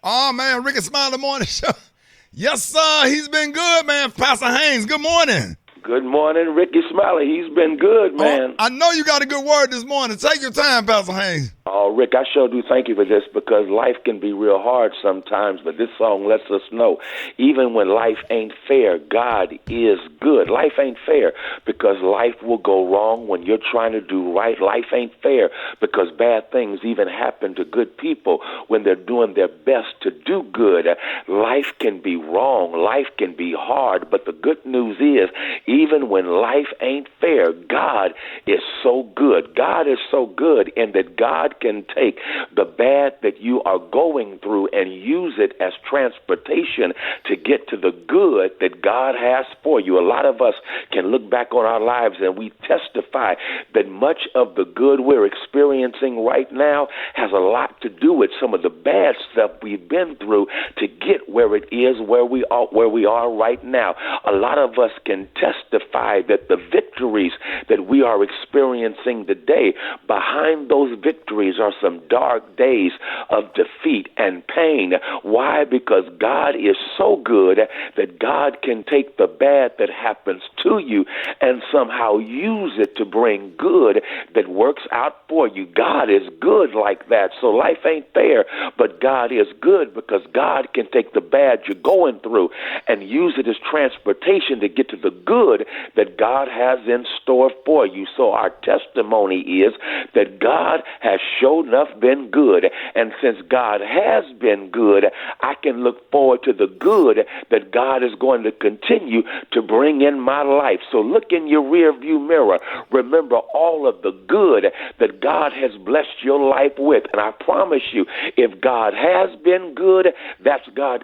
Oh, man, Rickey Smiley Morning Show. Yes, sir. He's been good, man. Pastor Haynes, good morning. Good morning, Rickey Smiley. He's been good, man. I know you got a good word this morning. Take your time, Pastor Haynes. Oh, Rick, I sure do thank you for this because life can be real hard sometimes, but this song lets us know even when life ain't fair, God is good. Life ain't fair because life will go wrong when you're trying to do right. Life ain't fair because bad things even happen to good people when they're doing their best to do good. Life can be wrong. Life can be hard, but the good news is even when life ain't fair, God is so good. God is so good in that God can take the bad that you are going through and use it as transportation to get to the good that God has for you. A lot of us can look back on our lives and we testify that much of the good we're experiencing right now has a lot to do with some of the bad stuff we've been through to get where it is, where we are right now. A lot of us can testify that the victories that we are experiencing today, behind those victories are some dark days of defeat and pain. Why? Because God is so good that God can take the bad that happens to you and somehow use it to bring good that works out for you. God is good like that. So life ain't fair, but God is good because God can take the bad you're going through and use it as transportation to get to the good that God has in store for you. So our testimony is that God has sure enough been good. And since God has been good, I can look forward to the good that God is going to continue to bring in my life. So look in your rear view mirror. Remember all of the good that God has blessed your life with. And I promise you, if God has been good, that's God's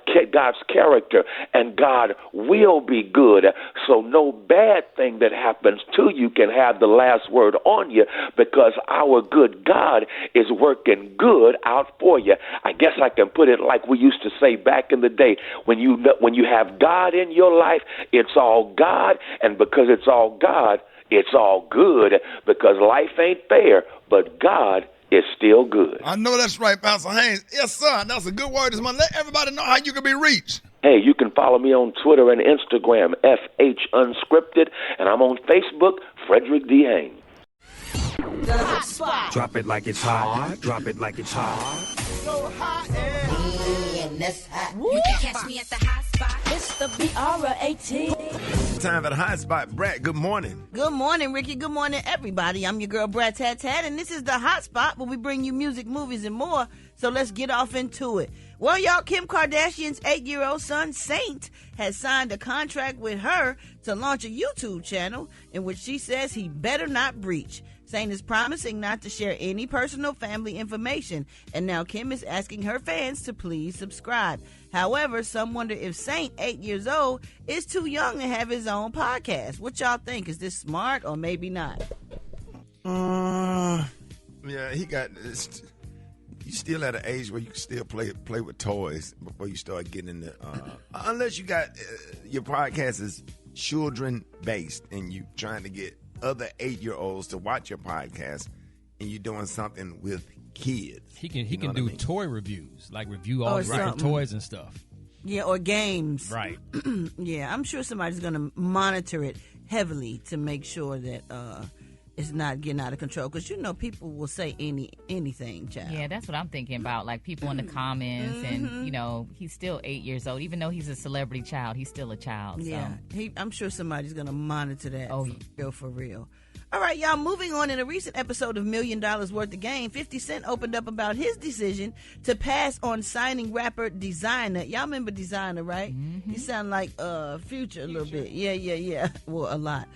character, and God will be good. So no bad thing that happens to you can have the last word on you because our good God is working good out for you. I guess I can put it like we used to say back in the day, when you have God in your life, it's all God, and because it's all God, it's all good because life ain't fair, but God is still good. I know that's right, Pastor Haynes. Yes, sir. That's a good word this morning. Let everybody know how you can be reached. Hey, you can follow me on Twitter and Instagram, FH Unscripted, and I'm on Facebook, Frederick D. Haynes. The hot spot. Drop it like it's hot. Drop it like it's hot. So hot and that's hot. You can catch me at the hot spot. It's the BR18. Time for the hot spot. Brat, good morning. Good morning, Ricky. Good morning, everybody. I'm your girl, Brat Tat Tat, and this is the hot spot where we bring you music, movies, and more. So let's get off into it. Well, y'all, Kim Kardashian's 8-year-old son, Saint, has signed a contract with her to launch a YouTube channel in which she says he better not breach. Saint is promising not to share any personal family information, and now Kim is asking her fans to please subscribe. However, some wonder if Saint, 8 years old, is too young to have his own podcast. What y'all think? Is this smart or maybe not? Yeah, he got this. You still at an age where you can still play with toys before you start getting into unless you got your podcast is children based and you trying to get other 8-year-olds to watch your podcast and you're doing something with kids. He can do toy reviews, like review all the different toys and stuff. Yeah, or games. Right. Yeah, I'm sure somebody's going to monitor it heavily to make sure that it's not getting out of control. Because, people will say anything, child. Yeah, that's what I'm thinking about. Like, people in the comments, and, he's still 8 years old. Even though he's a celebrity child, he's still a child. Yeah, so. I'm sure somebody's going to monitor that. Oh, for real. All right, y'all, moving on. In a recent episode of $1 Million Worth of Game, 50 Cent opened up about his decision to pass on signing rapper Designer. Y'all remember Designer, right? Mm-hmm. He sound like Future a little bit. Yeah. Well, a lot.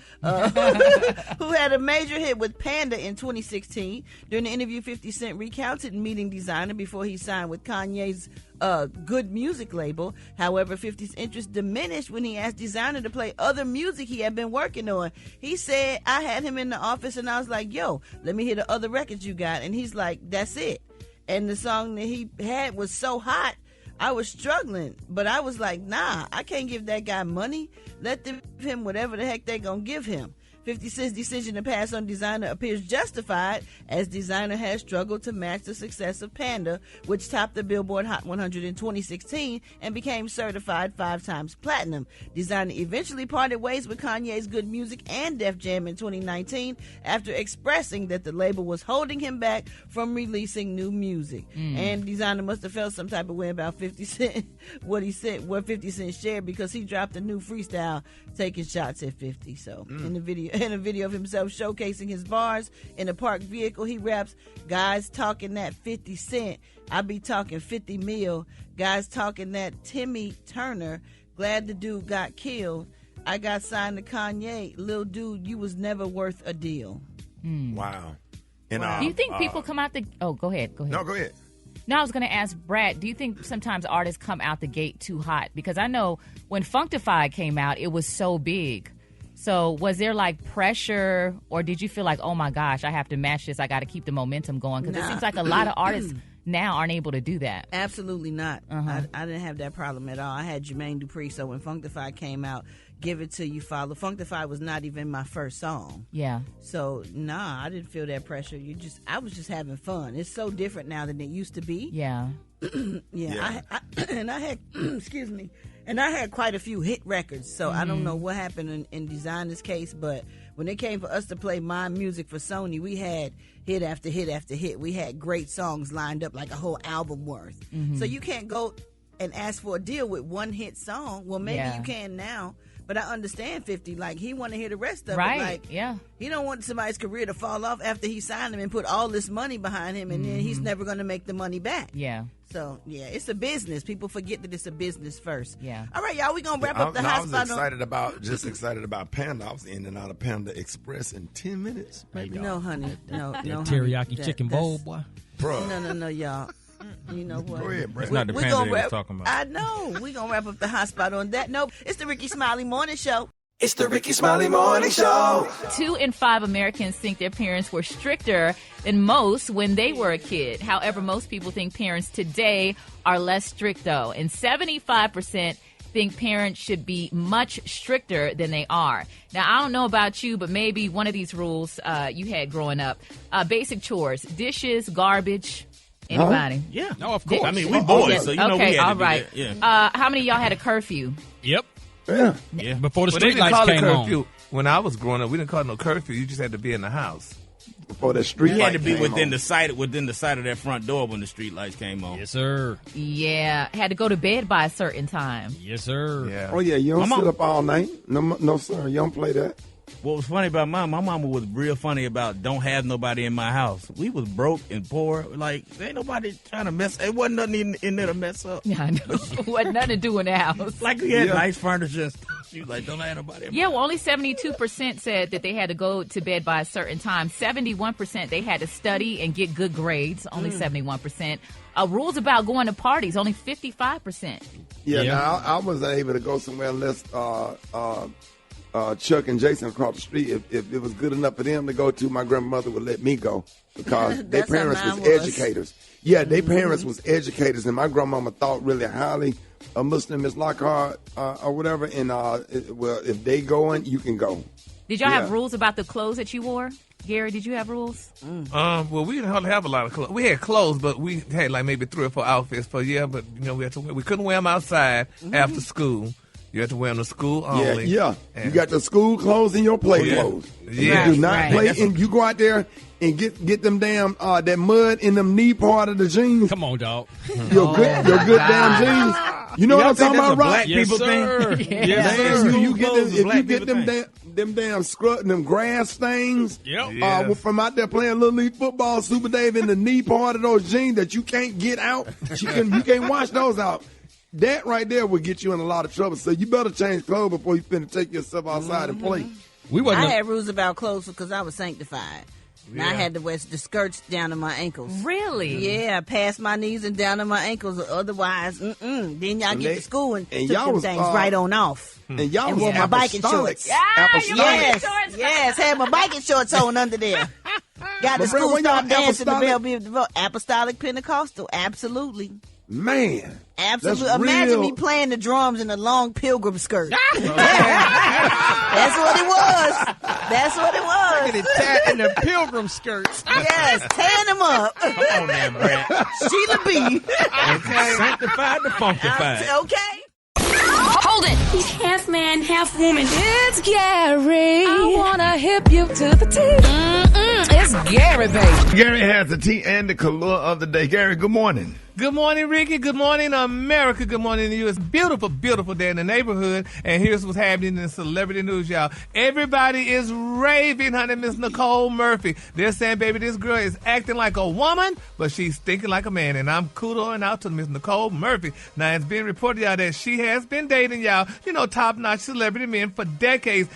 Who had a major hit with Panda in 2016. During the interview, 50 Cent recounted meeting Designer before he signed with Kanye's Good Music label. However, 50's interest diminished when he asked Designer to play other music he had been working on. He said, I had him in the office and I was like, yo, let me hear the other records you got. And he's like, that's it. And the song that he had was so hot, I was struggling. But I was like, nah, I can't give that guy money. Let them give him whatever the heck they gonna give him. 50 Cent's decision to pass on Designer appears justified, as Designer has struggled to match the success of Panda, which topped the Billboard Hot 100 in 2016 and became certified 5 times platinum. Designer eventually parted ways with Kanye's Good Music and Def Jam in 2019 after expressing that the label was holding him back from releasing new music. And Designer must have felt some type of way about 50 Cent, what 50 Cent shared, because he dropped a new freestyle taking shots at 50. So in a video of himself showcasing his bars in a parked vehicle, he raps, "Guys talking that 50 Cent, I be talking 50 mil. Guys talking that Timmy Turner, glad the dude got killed. I got signed to Kanye, lil dude, you was never worth a deal." Wow. And, Do you think people come out the... Oh, go ahead. No, go ahead. No, I was going to ask Brat, do you think sometimes artists come out the gate too hot? Because I know when Funkdafied came out, it was so big. So was there like pressure, or did you feel like, oh my gosh, I have to match this, I got to keep the momentum going? Because it seems like a lot of artists now aren't able to do that. Absolutely not. I didn't have that problem at all. I had Jermaine Dupri, so when Funkdafied came out, Give It To You Follow. Funkdafied was not even my first song. Yeah. So, I didn't feel that pressure. I was just having fun. It's so different now than it used to be. Yeah. Yeah. I had, excuse me, and I had quite a few hit records, so I don't know what happened in Designer's case, but when it came for us to play my music for Sony, we had hit after hit after hit. We had great songs lined up, like a whole album worth. So you can't go and ask for a deal with one hit song. Well, maybe you can now. But I understand 50. Like, he want to hear the rest of it. Like, he don't want somebody's career to fall off after he signed him and put all this money behind him, and then he's never going to make the money back. Yeah. So, it's a business. People forget that it's a business first. Yeah. All right, y'all, we going to wrap up the hot spot. I was excited about Panda. I was in and out of Panda Express in 10 minutes. Maybe. No, honey. No, Teriyaki chicken bowl, boy. Bro. No, y'all. You know what? Go ahead, Brad. It's not the Panda that we're talking about. I know. We're going to wrap up the hot spot on that note. It's the Rickey Smiley Morning Show. It's the Rickey Smiley Morning Show. 2 in 5 Americans think their parents were stricter than most when they were a kid. However, most people think parents today are less strict, though. And 75% think parents should be much stricter than they are. Now, I don't know about you, but maybe one of these rules you had growing up. Basic chores, dishes, garbage. Anybody? Yeah. No, of course. I mean, we boys, so you know we had all to do right. that. Yeah. How many of y'all had a curfew? Yep. Yeah. Before the Well, they street didn't lights call it came curfew. on. When I was growing up, we didn't call it no curfew. You just had to be in the house. Before the street You had to light be came within on. the sight of that front door when the street lights came on. Yes, sir. Yeah. Had to go to bed by a certain time. Yes, sir. Yeah. Oh, yeah, you don't My sit mom- up all night. No, sir, you don't play that. What was funny about my mama was real funny about don't have nobody in my house. We was broke and poor. Like, ain't nobody trying to mess. It wasn't nothing in there to mess up. Yeah, I know. Wasn't nothing to do in the house. Like, we had nice furniture and stuff. She was like, don't have nobody in my Yeah, well, only 72% said that they had to go to bed by a certain time. 71% they had to study and get good grades. Only 71%. Rules about going to parties. Only 55%. Yeah, Yeah. now I wasn't able to go somewhere unless Chuck and Jason across the street. If it was good enough for them to go to, my grandmother would let me go because their That's how parents mine was was. educators. Yeah, their parents was educators, and my grandmama thought really highly of Muslim Miss Lockhart or whatever. And well, if they going, you can go. Did y'all have Yeah. rules about the clothes that you wore? Gary, did you have rules? Well, we didn't hardly have a lot of clothes. We had clothes, but we had like maybe 3 or 4 outfits per year. But we couldn't wear them outside after school. You had to wear them to school only. Yeah. And You got the school clothes and your play yeah. clothes. Yeah. You do not Right. play, and you go out there and get them damn that mud in them knee part of the jeans. Come on, dog. Your good damn jeans. You know what I'm talking about, Rock? black Yes, people sir. thing? Yes, Man, sir. you get them, Clothes is if black you get people them damn scrub, them grass stains. Yep. Yeah. From out there playing Little League football, Super Dave in the knee part of those jeans that you can't get out. You can't wash those out. That right there will get you in a lot of trouble. So you better change clothes before you finna take yourself outside and play. We I wasn't. had rules about clothes because I was sanctified. And I had to wear the skirts down to my ankles. Really? Yeah, past my knees and down to my ankles. Otherwise, then y'all get to school and took y'all them was, things right on off. And y'all And was wore my biking apostolic. shorts. Yes, had my biking shorts on under there. Got to But, school, when y'all started dancing the apostolic- bell. Apostolic Pentecostal, absolutely. Man. Absolutely. That's Imagine real. me playing the drums in a long pilgrim skirt. That's what it was. That's what it was. Look at it, in the pilgrim skirts. Yes, tan them up. Come on now, Brat. Sheila B. Okay. Sanctified to funkified. Okay. Hold it. He's half man, half woman. It's Gary. I wanna hip you to the T. It's Gary, baby. Gary has the tea and the color of the day. Gary, good morning. Good morning, Ricky. Good morning, America. Good morning to you. It's a beautiful, beautiful day in the neighborhood. And here's what's happening in celebrity news, y'all. Everybody is raving, honey, Miss Nicole Murphy. They're saying, baby, this girl is acting like a woman, but she's thinking like a man. And I'm kudoing out to Miss Nicole Murphy. Now, it's been reported, y'all, that she has been dating, y'all, top-notch celebrity men for decades.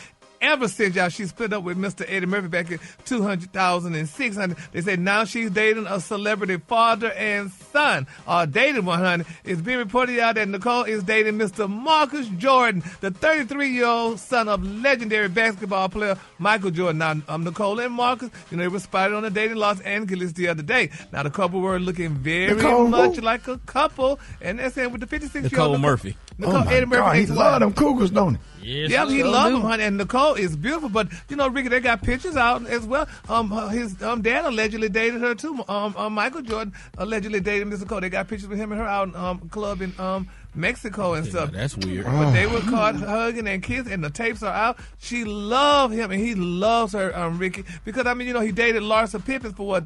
Ever since, y'all, she split up with Mr. Eddie Murphy back in 2006, honey. They say now she's dating a celebrity father and son, or dated one, honey. It's been reported, y'all, that Nicole is dating Mr. Marcus Jordan, the 33-year-old son of legendary basketball player Michael Jordan. Now, Nicole and Marcus, they were spotted on a date in Los Angeles the other day. Now, the couple were looking very much like a couple, and they're saying with the 56-year-old Nicole Murphy. Eddie Murphy. He love them Cougars, don't he? Yes, yeah, he loves him, honey. And Nicole is beautiful, but Ricky, they got pictures out as well. His dad allegedly dated her too. Michael Jordan allegedly dated Miss Nicole. They got pictures with him and her out in a club in Mexico and stuff. That's weird. But they were caught hugging and kissing, and the tapes are out. She loved him, and he loves her, Ricky, because he dated Larsa Pippen for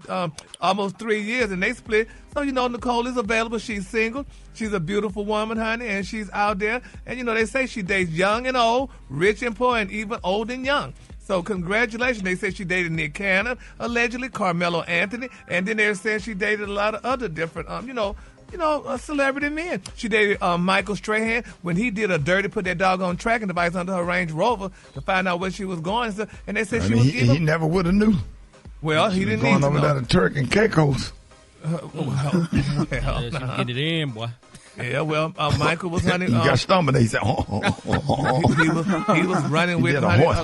almost 3 years, and they split. So Nicole is available. She's single. She's a beautiful woman, honey, and she's out there. And they say she dates young and old, rich and poor, and even old and young. So congratulations. They say she dated Nick Cannon, allegedly, Carmelo Anthony, and then they're saying she dated a lot of other different, celebrity men. She dated Michael Strahan when he did a dirty, put that doggone tracking device under her Range Rover to find out where she was going. And they said he never would have knew. Well, he didn't need to going over there to Turk and Caicos. Get it in, boy. Yeah, well, Michael was honey. He got stomach. He said, he was running with a horse.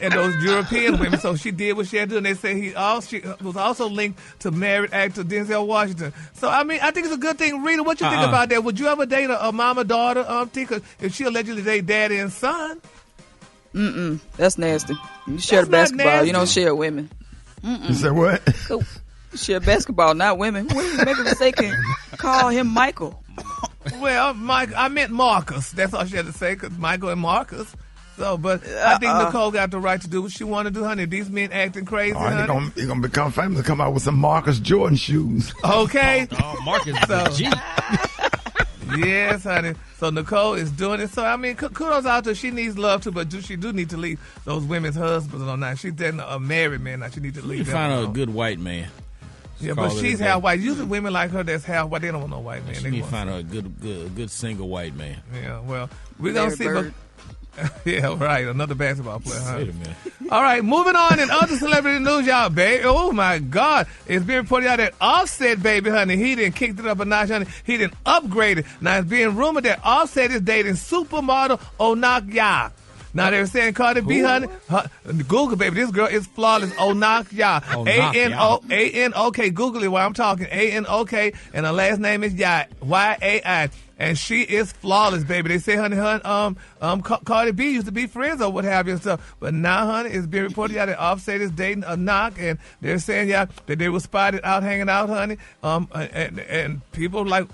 And those European women. So she did what she had to do, and they say she was also linked to married actor Denzel Washington. So I think it's a good thing. Rita, what you think about that? Would you ever date a mama daughter? If she allegedly date daddy and son? That's nasty. You share the basketball. You don't share women. You said what? So, you share basketball, not women. What do you make a mistake and call him Michael? Well, I meant Marcus. That's all she had to say, because Michael and Marcus. So, but I think Nicole got the right to do what she want to do, honey. These men acting crazy, honey. He's going to become famous, come out with some Marcus Jordan shoes. Okay. Marcus is a G. Yes, honey. So Nicole is doing it. So, kudos out to her. She needs love, too, but she do need to leave those women's husbands on that. She's dating a married man. Now she needs to leave them find alone. a good white man. Yeah, but she's half white. Usually women like her that's half white, they don't want no white man. She need to find a good single white man. Yeah, well, we're going to see. But, yeah, right. Another basketball player, huh? Wait a minute. All right, moving on in other celebrity news, y'all, baby. Oh, my God. It's being reported out that Offset, baby, honey, he done kicked it up a notch, honey. He done upgraded. Now, it's being rumored that Offset is dating supermodel Onak Ya. Now, they're saying Cardi B, honey, Google, baby, this girl is flawless. Onak Ya. A-N-O-K. Google it while I'm talking. A-N-O-K, and her last name is Ya. Y-A-I. And she is flawless, baby. They say, honey, Cardi B used to be friends or what have you and stuff. But now, honey, it's been reported that Offset is dating a knock, and they're saying, that they were spotted out hanging out, honey. And people like,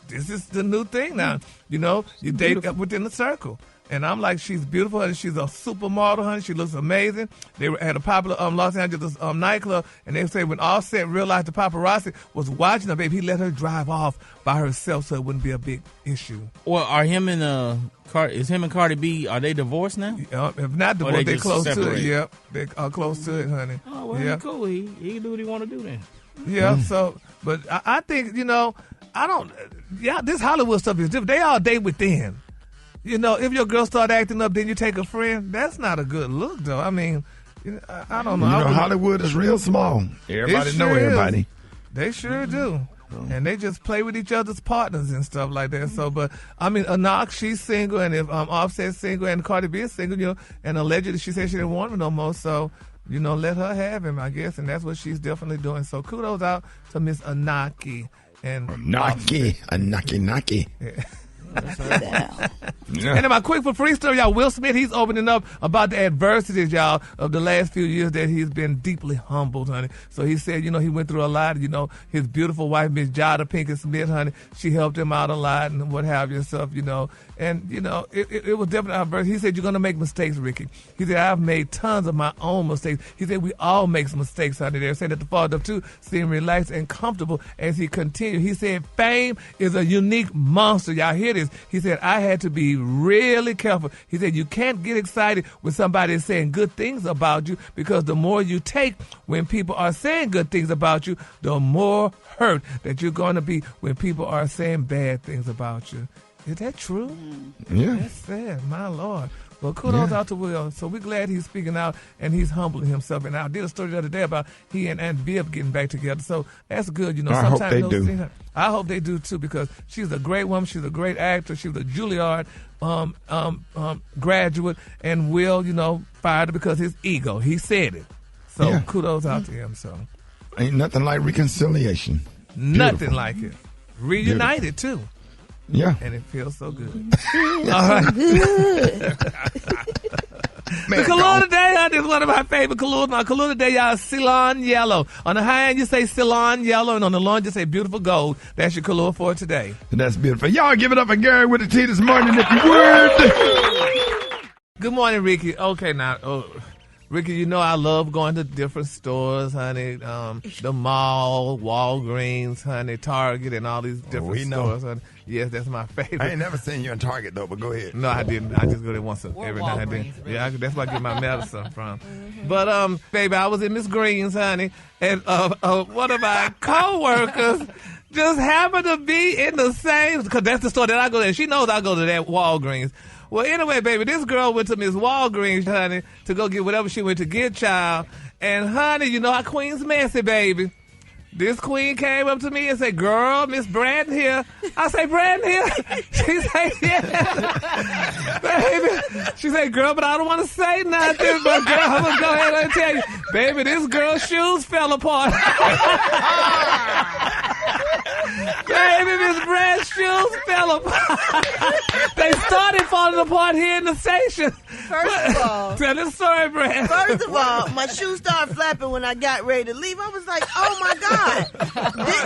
this is the new thing now. You date within the circle. And I'm like, she's beautiful, and she's a supermodel, honey. She looks amazing. They were at a popular Los Angeles nightclub, and they say when Offset realized the paparazzi was watching her, baby, he let her drive off by herself so it wouldn't be a big issue. Well, are him and Cardi B, are they divorced now? If not divorced, they're close to it. Yep, they are close to it, honey. Oh, well, yeah. Cool. He can do what he want to do then. Yeah, so, but I think, this Hollywood stuff is different. They all date within. If your girl start acting up, then you take a friend. That's not a good look, though. I don't know. Hollywood is real small. Everybody know everybody. They sure do. And they just play with each other's partners and stuff like that. So, but, Anak, she's single, and if Offset's single and Cardi B is single, and allegedly she said she didn't want him no more, so, let her have him, I guess, and that's what she's definitely doing. So, kudos out to Miss Anaki. And Anaki. Yeah. And then my quick for free story, y'all, Will Smith, he's opening up about the adversities, y'all, of the last few years that he's been deeply humbled, honey. So he said, he went through a lot. His beautiful wife, Miss Jada Pinkett Smith, honey, she helped him out a lot and what have you and stuff, And, it was definitely adversity. He said, you're going to make mistakes, Ricky. He said, I've made tons of my own mistakes. He said, we all make mistakes, honey. They're saying that the father of two seemed relaxed and comfortable as he continued. He said, fame is a unique monster. Y'all hear this? He said, I had to be really careful. He said, you can't get excited when somebody is saying good things about you, because the more you take when people are saying good things about you, the more hurt that you're going to be when people are saying bad things about you. Is that true? Yeah. That's sad, my Lord. Well, kudos out to Will. So we're glad he's speaking out and he's humbling himself. And I did a story the other day about he and Aunt Viv getting back together. So that's good. I hope they do. I hope they do too, because she's a great woman. She's a great actor. She was a Juilliard graduate. And Will, fired her because his ego. He said it. So kudos out to him. So ain't nothing like reconciliation. Nothing like it. Reunited too. Yeah. And it feels so good. All right. The cologne today, honey, is one of my favorite colognes. My cologne today, y'all, is Ceylon Yellow. On the high end, you say Ceylon Yellow, and on the low end, you say Beautiful Gold. That's your cologne for today. That's beautiful. Y'all give it up for Gary with the tea this morning, if you would. Good morning, Ricky. Okay, now, Ricky, I love going to different stores, honey. The mall, Walgreens, honey, Target, and all these different stores, honey. Yes, that's my favorite. I ain't never seen you in Target, though, but go ahead. No, I didn't. I just go there once every now and then. Really. Yeah, that's where I get my medicine from. But, baby, I was in Miss Green's, honey, and one of my coworkers just happened to be in the same, because that's the store that I go to. She knows I go to that Walgreens. Well, anyway, baby, this girl went to Miss Walgreens, honey, to go get whatever she went to get, child. And, honey, our queen's messy, baby. This queen came up to me and said, girl, Miss Brat here. I say, Brat here? She said, yeah. Baby. She said, girl, but I don't want to say nothing. But, girl, I'm going to go ahead and tell you. Baby, this girl's shoes fell apart. Baby, Miss Brat's shoes fell apart. They started falling apart here in the station. First of all. Tell this story, Brat. First of all, my shoes started flapping when I got ready to leave. I was like, oh, my God.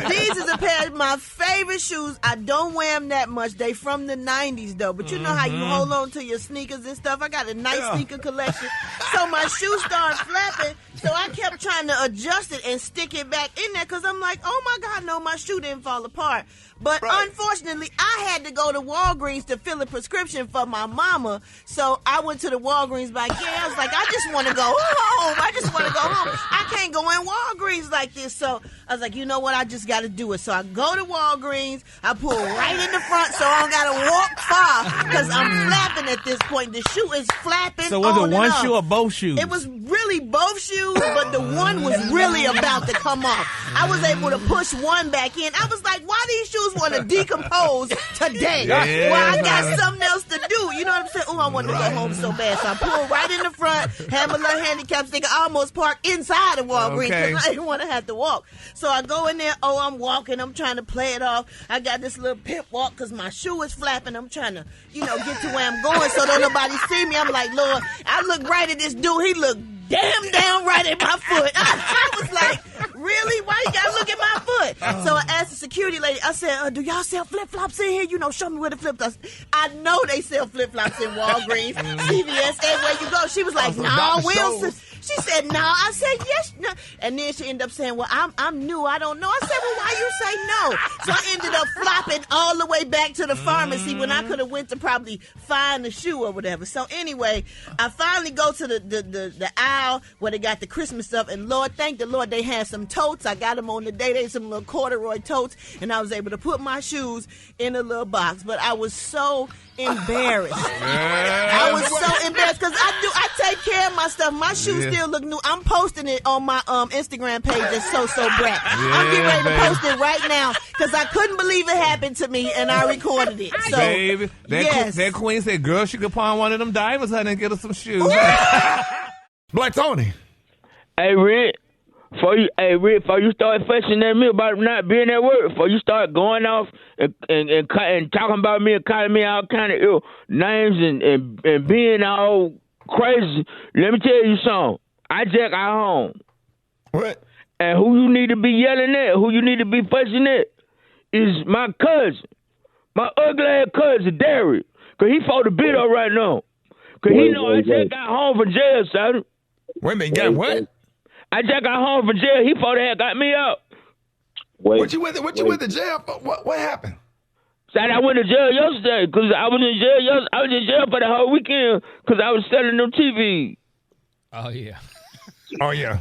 These is a pair of my favorite shoes. I don't wear them that much. They from the 90s, though. But you know how you hold on to your sneakers and stuff? I got a nice sneaker collection. So my shoes started flapping. So I kept trying to adjust it and stick it back in there because I'm like, oh, my God, no, my shoe didn't fall apart. But unfortunately, I had to go to Walgreens to fill a prescription for my mama. So I went to the Walgreens back here. I was like, I just want to go home. I just want to go home. I can't go in Walgreens like this. So I was like, you know what? I just got to do it. So I go to Walgreens. I pull right in the front so I don't got to walk far because I'm flapping at this point. The shoe is flapping. So was it one shoe or both shoes? It was really both shoes, but the one was really about to come off. I was able to push one back in. I was like, why these shoes want to decompose today? Yeah, well, I got something else to do. You know what I'm saying? Oh, I want to go home so bad. So I pulled right in the front, had my little handicap sticker. I almost parked inside of Walgreens because I didn't want to have to walk. So I go in there. Oh, I'm walking. I'm trying to play it off. I got this little pimp walk because my shoe is flapping. I'm trying to, get to where I'm going so don't nobody see me. I'm like, Lord, I look right at this dude. He looked damn down right at my foot. I was like, really? Why you gotta look at my foot? So I asked the security lady, I said, do y'all sell flip-flops in here? Show me where the flip-flops. I know they sell flip-flops in Walgreens, CVS, everywhere you go. She was like, no, Wilson. She said, no. I said, yes. No. And then she ended up saying, well, I'm new. I don't know. I said, well, why you say no? So I ended up flopping all the way back to the pharmacy when I could have went to probably find the shoe or whatever. So anyway, I finally go to the aisle where they got the Christmas stuff. And Lord, thank the Lord, they had some totes. I got them on the day. They had some little corduroy totes. And I was able to put my shoes in a little box. But I was so embarrassed. I was so embarrassed because I take care of my stuff. My shoes still look new. I'm posting it on my Instagram page as So Brat. I'm getting ready to post it right now because I couldn't believe it happened to me and I recorded it. So, baby, that queen said, girl, she could pawn one of them diamonds, honey, and get her some shoes. Black Tony. Hey, Rick. before you start fussing at me about not being at work, before you start going off and talking about me and calling me all kind of ill names and being all crazy, let me tell you something. I just got home. What? And who you need to be yelling at, who you need to be fussing at, is my cousin. My ugly-ass cousin, Derek. Because he fought the beat up right now. Because he know I just got home from jail, son. Wait a minute, got what? I just got home from jail. He fought the heck got me out. What you went to jail for? What happened? Son, I went to jail yesterday because I was in jail. I was in jail for the whole weekend because I was selling them TV. Oh, yeah. Oh, yeah.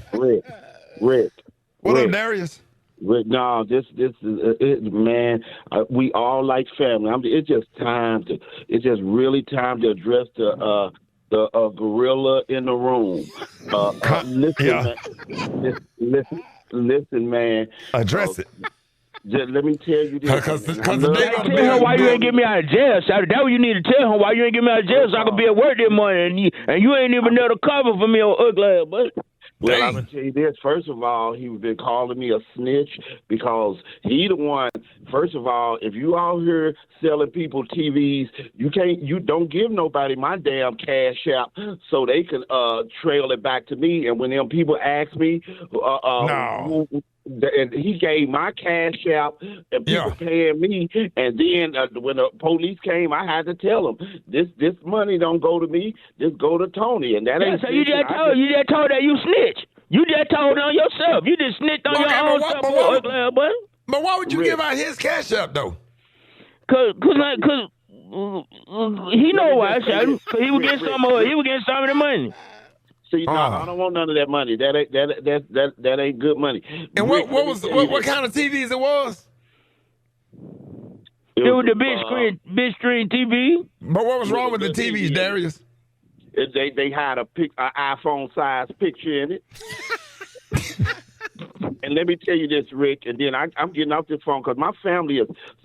Rick. What up, Darius? Rick, no, this is it, man. We all like family. It's just really time to address the gorilla in the room. Listen, man. Address it. Just let me tell you this. Because tell him why you ain't get me out of jail, Shawty. That's what you need to tell him. Why you ain't get me out of jail so I could be at work this morning and you ain't even know the cover for me on ugly ass, but. Well, I'm going to tell you this. First of all, he's been calling me a snitch because he the one. First of all, if you out here selling people TVs, you don't give nobody my damn cash out so they can trail it back to me. And when them people ask me, and he gave my cash out and people paying me, and then when the police came, I had to tell them this money don't go to me, this go to Tony, and that ain't. So you just told that you snitch. You just told on yourself. You just snitched on your own self, But why would you give out his cash out though? Cause he know why. Cause he was getting some of the money. See, no, I don't want none of that money. That ain't good money. And what kind of TVs it was? It was the big screen TV. But what was wrong with the TVs, Darius? They had an iPhone size picture in it. And let me tell you this, Rick, and then I'm getting off this phone because my family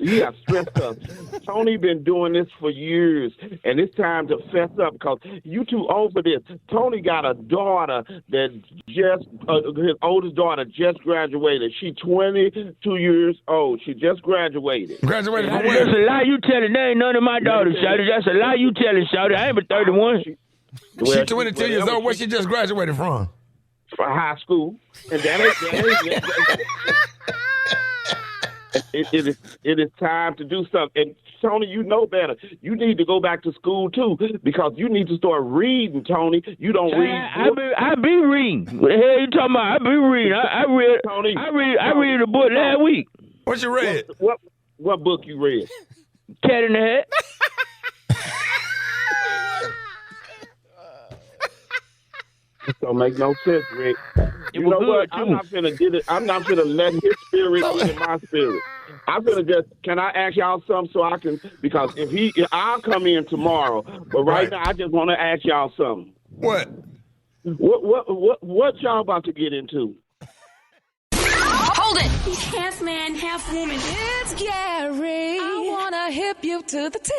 got stressed up. Tony been doing this for years, and it's time to fess up because you too old for this. Tony got a daughter that his oldest daughter just graduated. She's 22 years old. She just graduated. Graduated from where? That's a lie you telling. That ain't none of my daughters, Shawty. That's a lie you telling, Shawty. I ain't but 31. She's 22 years old. Where she just graduated from? For high school, and it is time to do something. And Tony, you know better. You need to go back to school too because you need to start reading, Tony. You don't read. I be reading. What the hell you talking about? I be reading. I read a book last week. What you read? What book you read? Cat in the Hat. This don't make no sense, Rick. You know what? I'm not finna get it. I'm not finna let his spirit get in my spirit. I'm finna can I ask y'all something so I can, because I'll come in tomorrow, but right now I just want to ask y'all something. What? What y'all about to get into? Hold it! He's half man, half woman. It's Gary. I wanna hip you to the T.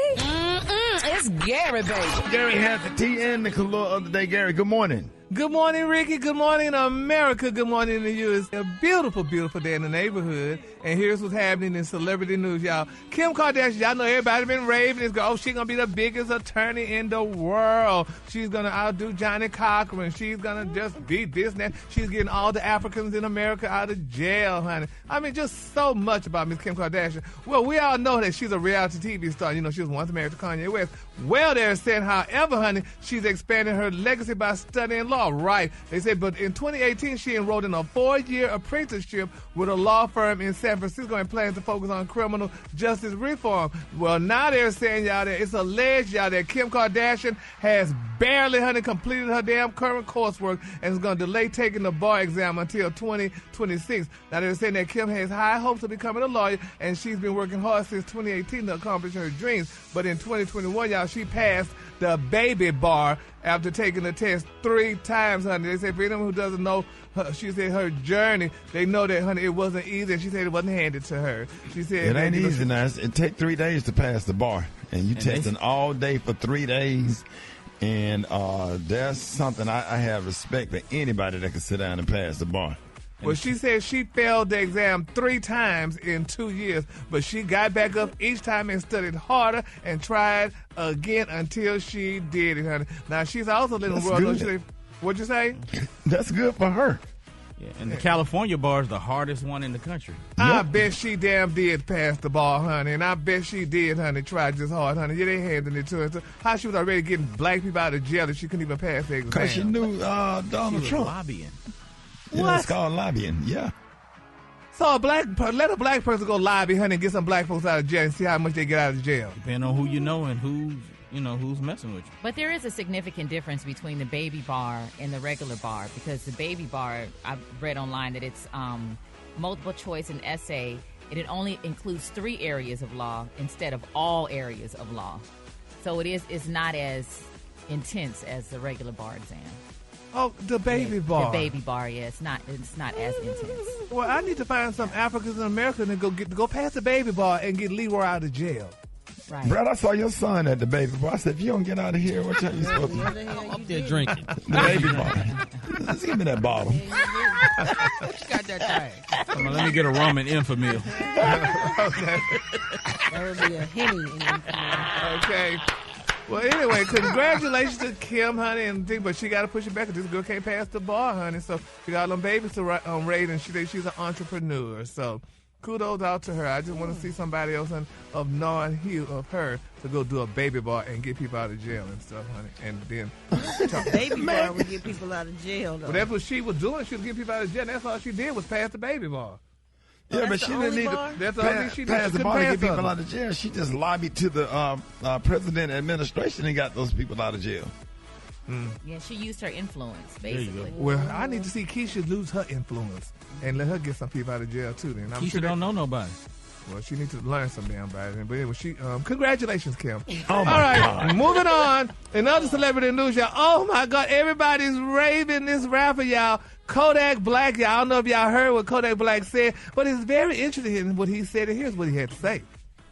It's Gary, baby. Gary has the T and the color of the day. Gary, good morning. Good morning, Ricky. Good morning, America. Good morning to you. It's a beautiful, beautiful day in the neighborhood. And here's what's happening in celebrity news, y'all. Kim Kardashian, y'all know everybody been raving. She's going to be the biggest attorney in the world. She's going to outdo Johnny Cochran. She's going to just beat this and that. She's getting all the Africans in America out of jail, honey. I mean, just so much about Miss Kim Kardashian. Well, we all know that she's a reality TV star. You know, she was once married to Kanye West. Well, they're saying, however, honey, she's expanding her legacy by studying law. Right. They said, but in 2018, she enrolled in a 4-year apprenticeship with a law firm in San Francisco and plans to focus on criminal justice reform. Well, now they're saying, y'all, that it's alleged, y'all, that Kim Kardashian has barely, honey, completed her damn current coursework and is going to delay taking the bar exam until 2026. Now, they're saying that Kim has high hopes of becoming a lawyer, and she's been working hard since 2018 to accomplish her dreams. But in 2021, y'all, she passed the baby bar after taking the test 3 times, honey. They say for anyone who doesn't know, she said her journey, they know that, honey, it wasn't easy, and she said it wasn't handed to her. She said it ain't easy now. It take 3 days to pass the bar, and you testing all day for 3 days. And that's something I have respect for anybody that can sit down and pass the bar. Well, she said she failed the exam 3 times in 2 years, but she got back up each time and studied harder and tried again until she did it, honey. Now, she's also living in the world. What'd you say? That's good for her. Yeah, and the California bar is the hardest one in the country. I bet she damn did pass the ball, honey, and I bet she did, honey, try just hard, honey. Yeah, they handed it to her. So how she was already getting black people out of jail if she couldn't even pass the exam? Because she knew Donald Trump. Lobbying. Yeah, it's called lobbying, yeah. So let a black person go lobby, honey, and get some black folks out of jail and see how much they get out of jail. Depending on who you know and who's messing with you. But there is a significant difference between the baby bar and the regular bar, because the baby bar, I've read online that it's multiple choice and essay, and it only includes 3 areas of law instead of all areas of law. So it's not as intense as the regular bar exam. Oh, the baby bar. The baby bar, yeah. It's not as intense. Well, I need to find some Africans in America and go past the baby bar and get Leroy out of jail. Right. Brad, I saw your son at the baby bar. I said, if you don't get out of here, what time you supposed to do? I'm up there drinking. The baby bar. Let's give me that bottle. You got that thing. Come on, let me get a rum and infamil. Okay. That would be a Henny. Okay. Well, anyway, congratulations to Kim, honey, but she got to push it back because this girl can't pass the bar, honey. So she got them babies to raise, and she's an entrepreneur. So kudos out to her. I just want to see somebody else of non-hue of her to go do a baby bar and get people out of jail and stuff, honey. And then baby bar would get people out of jail, though. Well, that's what she was doing. She was getting people out of jail. And that's all she did was pass the baby bar. Yeah, but she didn't need to pass the bar to get people out of jail. She just lobbied to the president administration and got those people out of jail. Yeah, she used her influence, basically. Well, I need to see Keisha lose her influence and let her get some people out of jail, too. Then Keisha don't know nobody. Well, she needs to learn some damn body. But anyway, congratulations, Kim. Oh, my God. Moving on. In other celebrity news, y'all. Oh, my God. Everybody's raving this rapper, y'all. Kodak Black, y'all. I don't know if y'all heard what Kodak Black said, but it's very interesting in what he said, and here's what he had to say.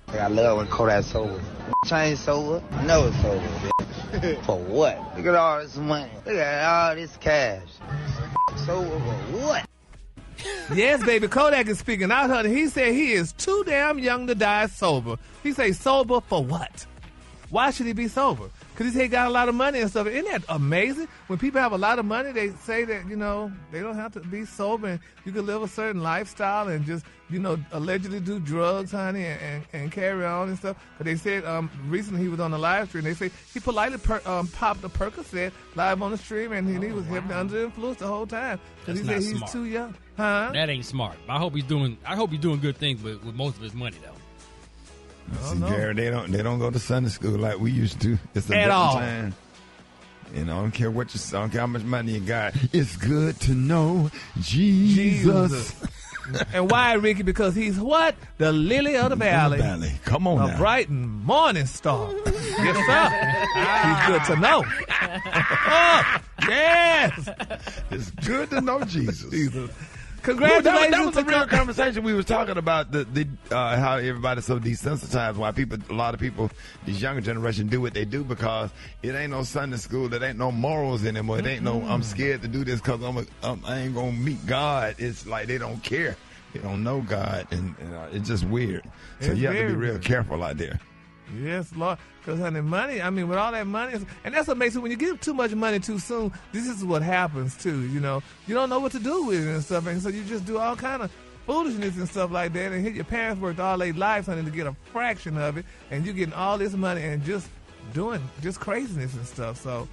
I love when Kodak's sober. Change sober? I know it's sober, bitch. For what? Look at all this money. Look at all this cash. Sober for what? Yes, baby. Kodak is speaking out, honey. He said he is too damn young to die sober. He say sober for what? Why should he be sober? Because he got a lot of money and stuff. Isn't that amazing? When people have a lot of money, they say that, they don't have to be sober and you can live a certain lifestyle and just, allegedly do drugs, honey, and carry on and stuff. But they said recently he was on the live stream. They say he politely popped a Percocet live on the stream, and he was heavily under the influence the whole time. Because he said he's smart. too young. Huh? That ain't smart. I hope he's doing good things with most of his money, though. See, Gary, they don't go to Sunday school like we used to. It's a different time. I don't care what you say. I don't care how much money you got. It's good to know Jesus. And why, Ricky? Because he's what? The lily of the valley. Come on now. A bright and morning star. Yes, sir. He's good to know. Oh, yes. It's good to know Jesus. Congratulations. That was a real conversation. We was talking about the how everybody's so desensitized. Why a lot of people, this younger generation, do what they do because it ain't no Sunday school. There ain't no morals anymore. It ain't no I'm scared to do this because I ain't gonna meet God. It's like they don't care. They don't know God, and it's just weird. So you have to be real careful out there. Yes, Lord. Because, honey, money, with all that money, and that's what makes it, when you give too much money too soon, this is what happens, too, You don't know what to do with it and stuff, and so you just do all kind of foolishness and stuff like that, and your parents worked all their lives, honey, to get a fraction of it, and you're getting all this money and just doing just craziness and stuff, so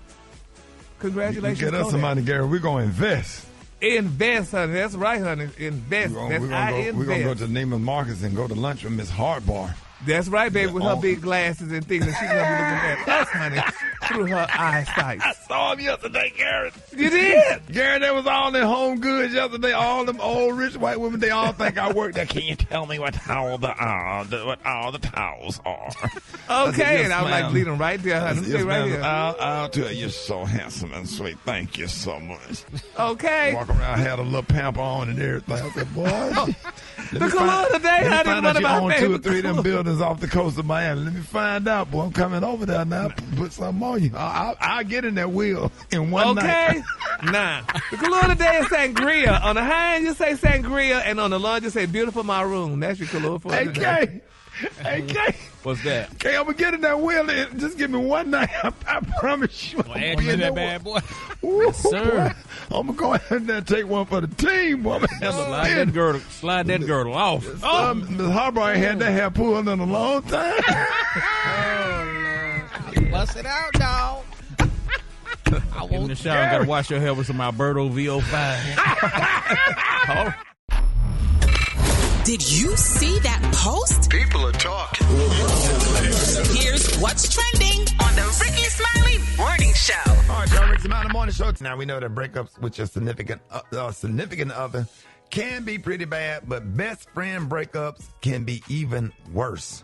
congratulations. You get us some money, Gary. We're going to invest. Invest, honey. That's right, honey. Invest. We're going to go to Neiman Marcus and go to lunch with Miss Hardbar. That's right, baby, with her big glasses and things, and she's going to be looking at us, honey, through her eyesight. I saw him yesterday, Garrett. You did? Garrett, there was all them home goods yesterday. All them old rich white women, they all think I work there. Can you tell me what all the towels are? Okay, and I was like, lead them right there, honey. Stay right here. I'll tell you, you're so handsome and sweet. Thank you so much. Okay. Walk around, had a little pamper on and everything. I said, boy. The cologne today, honey. Find out you own 2 or 3 of them buildings off the coast of Miami. Let me find out, boy. I'm coming over there now. Put something on you. I'll get in there wheel in one Okay? night. Nah. The Kahlua today is sangria. On the high end, you say sangria, and on the lunch, you say beautiful my room. That's your Kahlua for Hey, today. Hey, Kay. What's that? Okay, I'm gonna get in that wheel. And just give me one night. I promise you. Well, add you in that bad boy. Ooh, Yes, sir. Boy, I'm gonna go ahead and take one for the team, boy. Slide that girdle off. Ms. Harbaugh ain't had that hair pulled in a long time. Bust it out, dog. Get in the shower. Gotta wash your hair with some Alberto VO5. Did you see that post? People are talking. Here's what's trending on the Rickey Smiley Morning Show. All right, y'all, Rickey Smiley Morning Show. Now, we know that breakups with your significant other can be pretty bad, but best friend breakups can be even worse.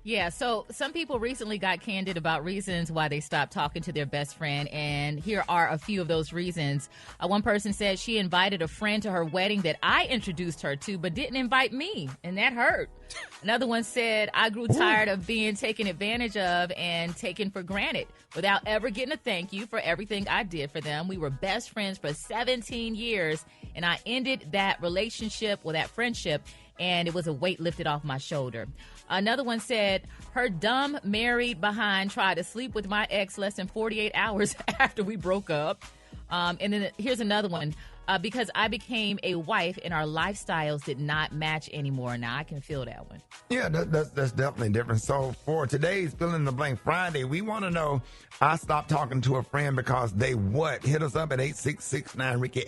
Yeah, so some people recently got candid about reasons why they stopped talking to their best friend, and here are a few of those reasons. One person said she invited a friend to her wedding that I introduced her to, but didn't invite me, and that hurt. Another one said, I grew tired of being taken advantage of and taken for granted without ever getting a thank you for everything I did for them. We were best friends for 17 years, and I ended that relationship or that friendship, and it was a weight lifted off my shoulder. Another one said, her dumb married behind tried to sleep with my ex less than 48 hours after we broke up. And then here's another one. Because I became a wife and our lifestyles did not match anymore. Now I can feel that one. Yeah, that's definitely different. So for today's Fill in the Blank Friday, we want to know, I stopped talking to a friend because they what? Hit us up at 866-9-RICKY,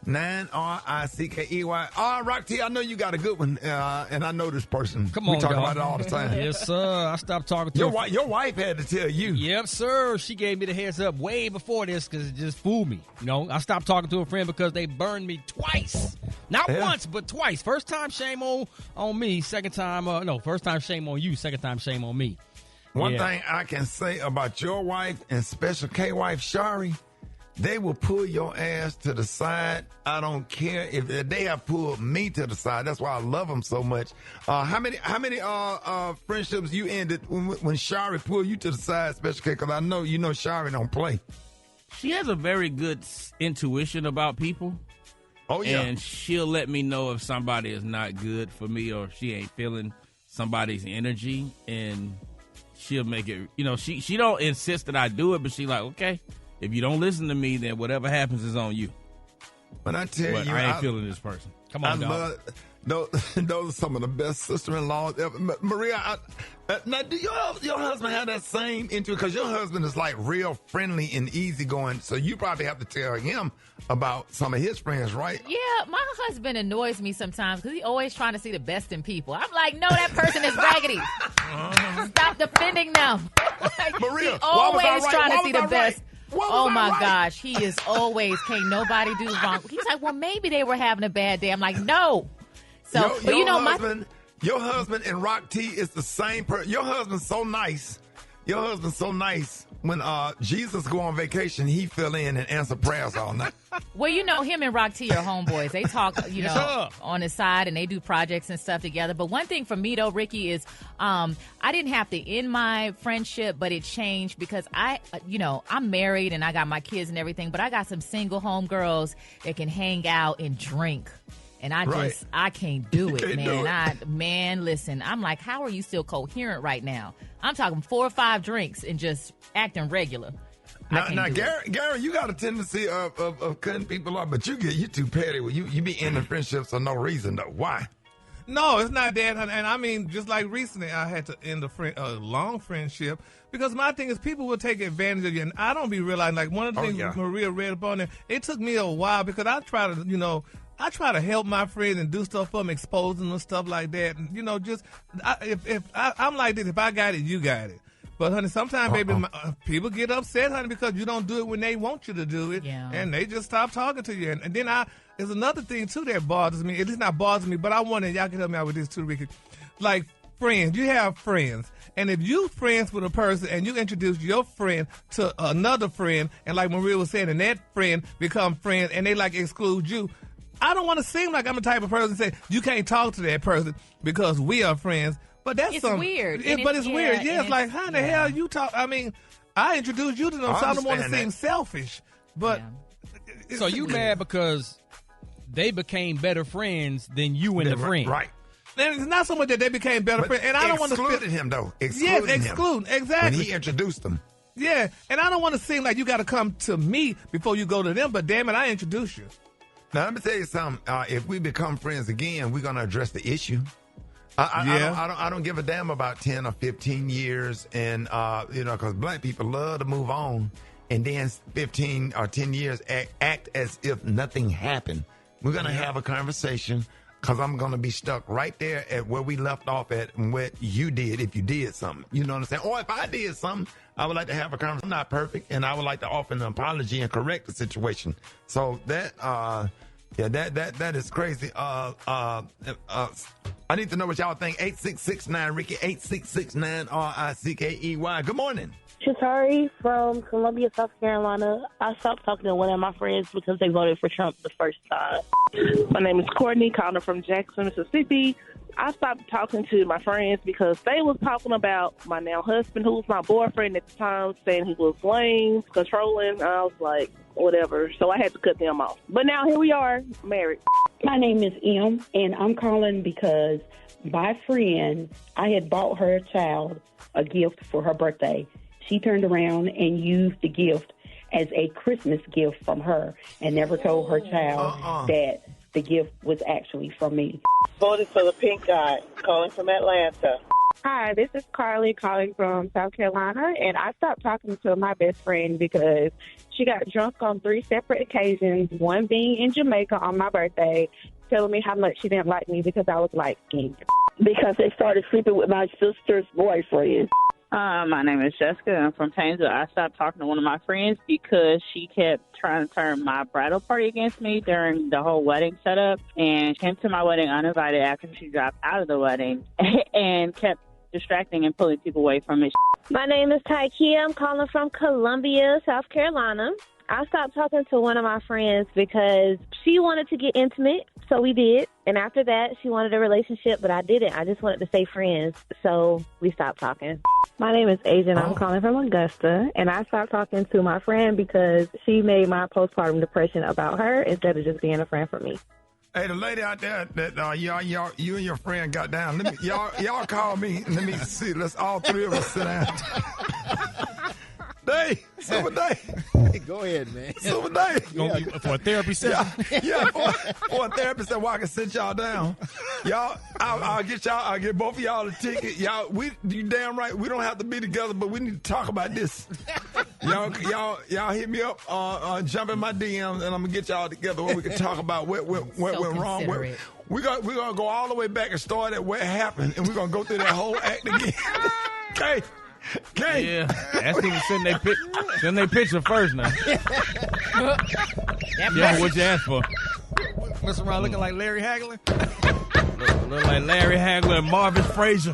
866-9-RICKEY. Rock T, I know you got a good one, and I know this person. Come on, we talk dog. about it all the time. Yes, sir. I stopped talking to your wife had to tell you. Yep, sir. She gave me the heads up way before this because it just fooled me. You know, I stopped talking to a friend because they burned me twice. Not once, but twice. First time, shame on me. Second time, first time, shame on you. Second time, shame on me. One thing I can say about your wife and special K-wife Shari, they will pull your ass to the side. I don't care if they have pulled me to the side. That's why I love them so much. How many friendships you ended when Shari pulled you to the side, special K? Because I know you know Shari don't play. She has a very good intuition about people. Oh, yeah. And she'll let me know if somebody is not good for me or if she ain't feeling somebody's energy. And she'll make it, she don't insist that I do it, but she like, okay, if you don't listen to me, then whatever happens is on you. But I tell you, I ain't feeling this person. Come on, dog. Those are some of the best sister-in-laws ever. Maria, now do your husband have that same interest? Because your husband is like real friendly and easygoing, so you probably have to tell him about some of his friends, right? Yeah, my husband annoys me sometimes because he's always trying to see the best in people. I'm like, no, that person is raggedy. Stop defending them. Maria, he's always trying to see the best. Oh my gosh, he is always, can't nobody do wrong. He's like, well, maybe they were having a bad day. I'm like, no. So, your husband and Rock T is the same person. Your husband's so nice. When Jesus go on vacation, he fill in and answer prayers all night. Well, him and Rock T are homeboys. They talk, on the side, and they do projects and stuff together. But one thing for me, though, Ricky, is I didn't have to end my friendship, but it changed because I'm married and I got my kids and everything, but I got some single homegirls that can hang out and drink. And I can't do it, man. Listen, I'm like, how are you still coherent right now? I'm talking 4 or 5 drinks and just acting regular. Now, Gary, you got a tendency of cutting people off, but you too petty. You be ending friendships for no reason, though. Why? No, it's not that. And I mean, just like recently, I had to end a long friendship because my thing is people will take advantage of you. And I don't be realizing, like one of the things Maria read upon there, it took me a while because I try to help my friends and do stuff for them, expose them and stuff like that. And, I'm like this, if I got it, you got it. But, honey, sometimes, baby, people get upset, honey, because you don't do it when they want you to do it. Yeah. And they just stop talking to you. And then there's another thing, too, that bothers me. At least not bothers me, but I wonder, y'all can help me out with this, too, Ricky. Like, friends, you have friends. And if you friends with a person and you introduce your friend to another friend, and like Maria was saying, and that friend become friends, and they, like, exclude you, I don't want to seem like I'm the type of person to say, you can't talk to that person because we are friends. But that's weird. But it's weird. Yeah, it's like, how the hell you talk? I mean, I introduced you to them, so I don't want to seem selfish. But so you mad because they became better friends than you and the friend, right? And it's not so much that they became better friends, and I don't want to excluded him though. Excluding exactly when he introduced them. Yeah, and I don't want to seem like you got to come to me before you go to them. But damn it, I introduced you. Now let me tell you something. If we become friends again, we're gonna address the issue. I don't give a damn about 10 or 15 years, and because black people love to move on, and then 15 or 10 years act as if nothing happened. We're gonna have a conversation. Because I'm going to be stuck right there at where we left off at and what you did if you did something. You know what I'm saying? Or if I did something, I would like to have a conversation. I'm not perfect, and I would like to offer an apology and correct the situation. So that is crazy. I need to know what y'all think. 8669 Ricky, 8669 RICKEY. Good morning. Shatari from Columbia, South Carolina. I stopped talking to one of my friends because they voted for Trump the first time. My name is Courtney, calling from Jackson, Mississippi. I stopped talking to my friends because they was talking about my now husband, who was my boyfriend at the time, saying he was lame, controlling. I was like, whatever. So I had to cut them off. But now here we are, married. My name is M, and I'm calling because my friend, I had bought her child a gift for her birthday. She turned around and used the gift as a Christmas gift from her and never told her child that the gift was actually from me. Voted for the pink guy, calling from Atlanta. Hi, this is Carly calling from South Carolina, and I stopped talking to my best friend because she got drunk on 3 separate occasions, one being in Jamaica on my birthday, telling me how much she didn't like me because I was light-skinned. Because they started sleeping with my sister's boyfriend. My name is Jessica. I'm from Painesville. I stopped talking to one of my friends because she kept trying to turn my bridal party against me during the whole wedding setup, and came to my wedding uninvited after she dropped out of the wedding and kept distracting and pulling people away from it. My name is Tykia. I'm calling from Columbia, South Carolina. I stopped talking to one of my friends because she wanted to get intimate, so we did. And after that, she wanted a relationship, but I didn't. I just wanted to stay friends, so we stopped talking. My name is Asian. I'm calling from Augusta, and I stopped talking to my friend because she made my postpartum depression about her instead of just being a friend for me. Hey, the lady out there that you and your friend got down. Let me y'all call me. Let me see. Let's all 3 of us sit down. Silver Day. Hey, go ahead, man. Silver Day. For a therapy session? Yeah, for a therapy session where I can sit y'all down. Y'all, I'll get both of y'all a ticket. You damn right, we don't have to be together, but we need to talk about this. Y'all hit me up, jump in my DMs, and I'm going to get y'all together where we can talk about what went wrong. We're gonna go all the way back and start at what happened, and we're going to go through that whole act again. Okay? Okay. Yeah, ask them to send their picture first now. Yeah, what you ask for? Mess around looking like Larry Hagler. Look like Larry Hagler and Marvin Frazier.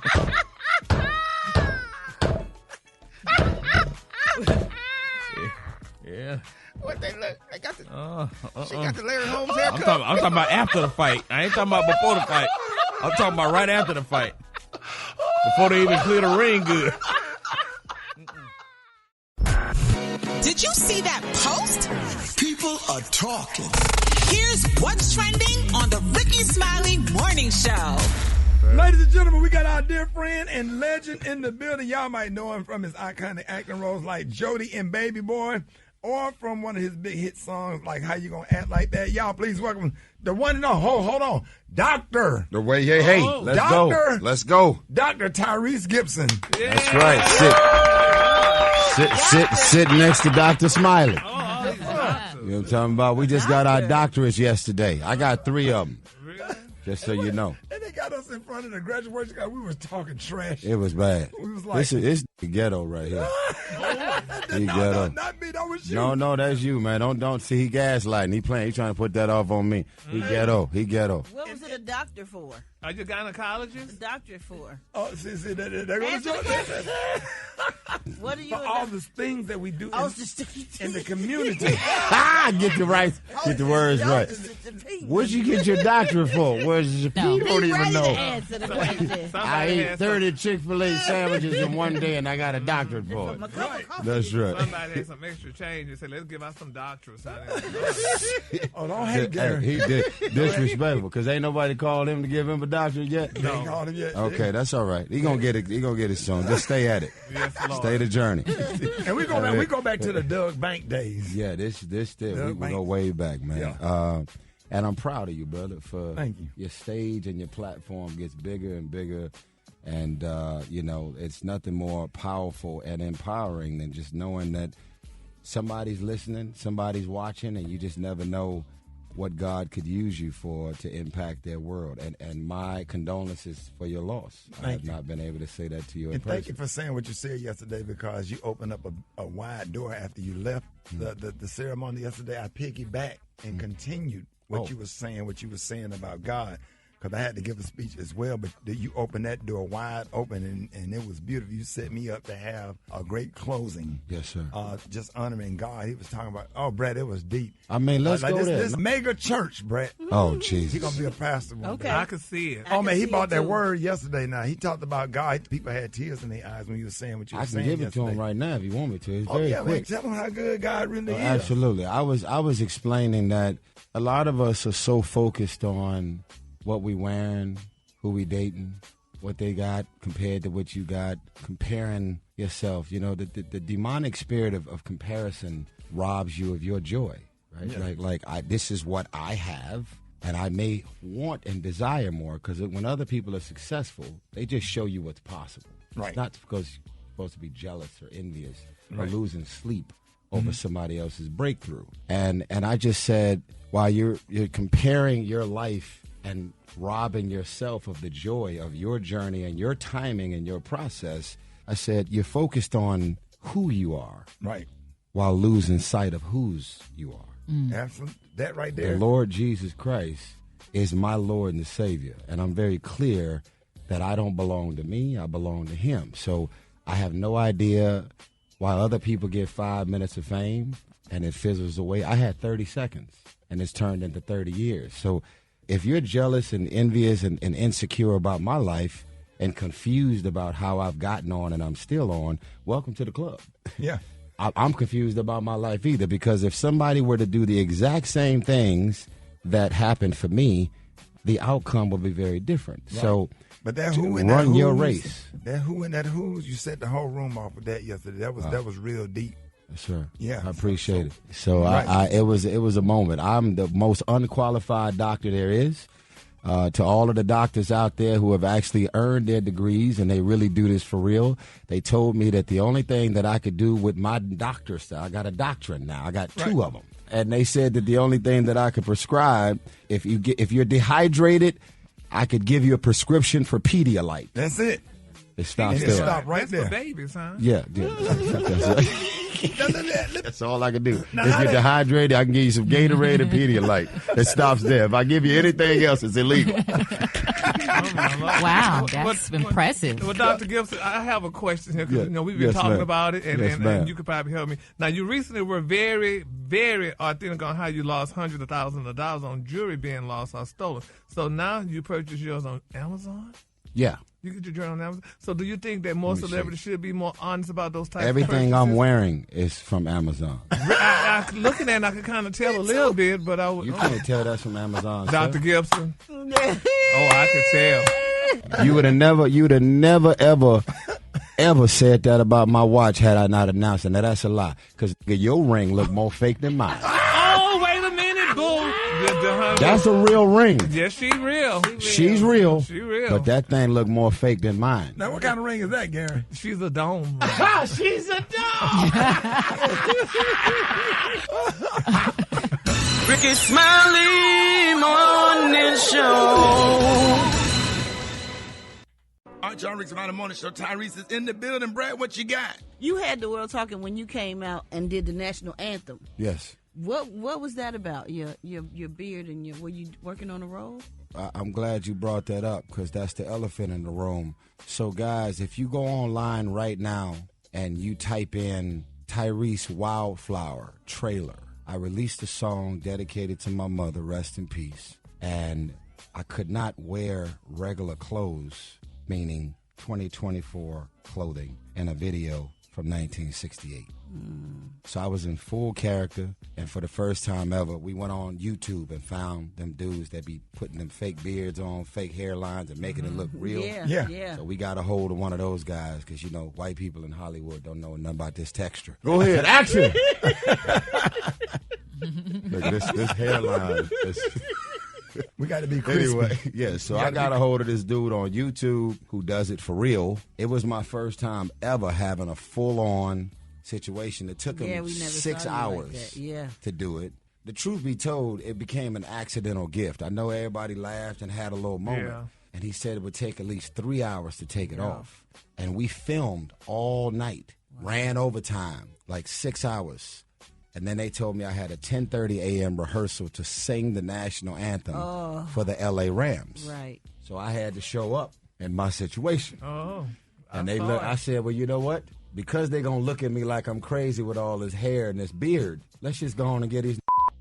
Yeah. What they look? They got the. She got the Larry Holmes haircut. I'm talking about after the fight. I ain't talking about before the fight. I'm talking about right after the fight. Before they even clear the ring good. Did you see that post? People are talking. Here's what's trending on the Rickey Smiley Morning Show. Ladies and gentlemen, we got our dear friend and legend in the building. Y'all might know him from his iconic acting roles like Jody in Baby Boy, or from one of his big hit songs like How You Gonna Act Like That. Y'all please welcome the one and only, hold on, Dr. The way, hey, let's go. Let's go. Dr. Tyrese Gibson. Yeah. That's right. Sit next to Dr. Smiley. You know what I'm talking about? We just got our doctorates yesterday. I got 3 of them. Just so you know. And they got us in front of the graduation class. We was talking trash. It was bad. We was like, it's the ghetto right here. He ghetto. Not me, that was you. No, that's you, man. Don't see he gaslighting. He trying to put that off on me. He ghetto. What was it a doctor for? Are you a gynecologist? Doctorate for. Oh, see, they're going to join. What are you? For all the things that we do in the community. Get the words right. What'd you get your doctorate for? Where's your people don't even know. I ate 30 Chick-fil-A sandwiches in one day, and I got a doctorate for it. That's right. Somebody had some extra change and said, let's give out some doctors. Oh, don't hate Gary. He did disrespectful because ain't nobody called him to give him a doctorate yet. They ain't called him yet. Okay, that's all right. He gonna get it. He gonna get it soon. Just stay at it. Yes, Lord. Stay the journey. And we go back to the Doug Bank days. Yeah, this we go way back, man. Yeah. And I'm proud of you, brother, for Thank you. Your stage and your platform gets bigger and bigger. And, it's nothing more powerful and empowering than just knowing that somebody's listening, somebody's watching, and you just never know what God could use you for to impact their world. And my condolences for your loss. I have not been able to say that to you in And person. thank you for saying what you said yesterday, because you opened up a wide door after you left the ceremony yesterday. I piggybacked and continued what you were saying about God, because I had to give a speech as well, but you opened that door wide open, and it was beautiful. You set me up to have a great closing. Yes, sir. Just honoring God. He was talking about, Brett, it was deep. I mean, let's go there. This mega church, Brett. Oh, Jesus. He's going to be a pastor one day. I can see it. Oh, man, he bought that word yesterday now. He talked about God. People had tears in their eyes when you were saying what you were saying I can give it yesterday. to him right now if you want me to. It's Oh, very yeah, quick. man, tell him how good God really is. Absolutely. I was explaining that a lot of us are so focused on what we wearing, who we dating, what they got compared to what you got, comparing yourself. The demonic spirit of comparison robs you of your joy, right? Yeah. This is what I have, and I may want and desire more, because when other people are successful, they just show you what's possible. Right. It's not because you're supposed to be jealous or envious or losing sleep over somebody else's breakthrough. And I just said, while you're comparing your life and robbing yourself of the joy of your journey and your timing and your process, I said, you're focused on who you are, right, while losing sight of whose you are. Absolutely. That right there. The Lord Jesus Christ is my Lord and Savior, and I'm very clear that I don't belong to me, I belong to Him. So I have no idea why other people get 5 minutes of fame and it fizzles away. I had 30 seconds, and it's turned into 30 years. So if you're jealous and envious and insecure about my life and confused about how I've gotten on and I'm still on, welcome to the club. Yeah. I'm confused about my life either, because if somebody were to do the exact same things that happened for me, the outcome would be very different. Right. So but that who in run that your who's, race. That who in that who's, you set the whole room off with that yesterday. That was real deep. Sure. Yeah. I appreciate it. So right. it was a moment. I'm the most unqualified doctor there is. To all of the doctors out there who have actually earned their degrees and they really do this for real, they told me that the only thing that I could do with my doctorate, I got a doctorate now. I got two of them. And they said that the only thing that I could prescribe, if you're dehydrated, I could give you a prescription for Pedialyte. That's it. It stops and there. It stopped right That's there. for babies, huh? Yeah. That's all I can do. If you're dehydrated, I can give you some Gatorade and Pedialyte. It stops there. If I give you anything else, it's illegal. Wow, that's impressive. Well, Dr. Gibson, I have a question here, because we've been talking about it, and you could probably help me. Now, you recently were very, very authentic on how you lost hundreds of thousands of dollars on jewelry being lost or stolen. So now you purchase yours on Amazon? Yeah. You get your jewelry on Amazon. So do you think that more celebrities should be more honest about those types Everything of purchases? I'm wearing is from Amazon. Looking at it, I can kind of tell a little bit, but You can't tell that's from Amazon, Dr. sir. Gibson? Oh, I can tell. You would have never, ever said that about my watch had I not announced it. Now, that's a lie, because your ring look more fake than mine. Oh, wait a minute, boo. That's a real ring. Yes, she's real. She's real. She's real. But that thing look more fake than mine. Now, what kind of ring is that, Gary? She's a dome. She's a dome. Rickey Smiley Morning Show. All right, y'all, Rickey Smiley Morning Show. Tyrese is in the building. Brad, what you got? You had the world talking when you came out and did the national anthem. Yes. What was that about? Your beard and were you working on a role? I'm glad you brought that up, because that's the elephant in the room. So, guys, if you go online right now and you type in Tyrese Wildflower trailer, I released a song dedicated to my mother, rest in peace, and I could not wear regular clothes, meaning 2024 clothing, in a video from 1968. So I was in full character, and for the first time ever, we went on YouTube and found them dudes that be putting them fake beards on, fake hairlines, and making it look real. Yeah. So we got a hold of one of those guys, because, you know, white people in Hollywood don't know nothing about this texture. Go ahead, action! Look, this hairline is... We got to be crispy. Anyway, yeah, so I got a hold of this dude on YouTube who does it for real. It was my first time ever having a full-on situation. It took him 6 hours to do it. The truth be told, it became an accidental gift. I know everybody laughed and had a little moment. Yeah. And he said it would take at least 3 hours to take it off. And we filmed all night, ran overtime, like 6 hours. And then they told me I had a 10:30 a.m. rehearsal to sing the national anthem for the L.A. Rams. Right. So I had to show up in my situation. Oh. And I said, well, you know what? Because they're going to look at me like I'm crazy with all this hair and this beard, let's just go on and get these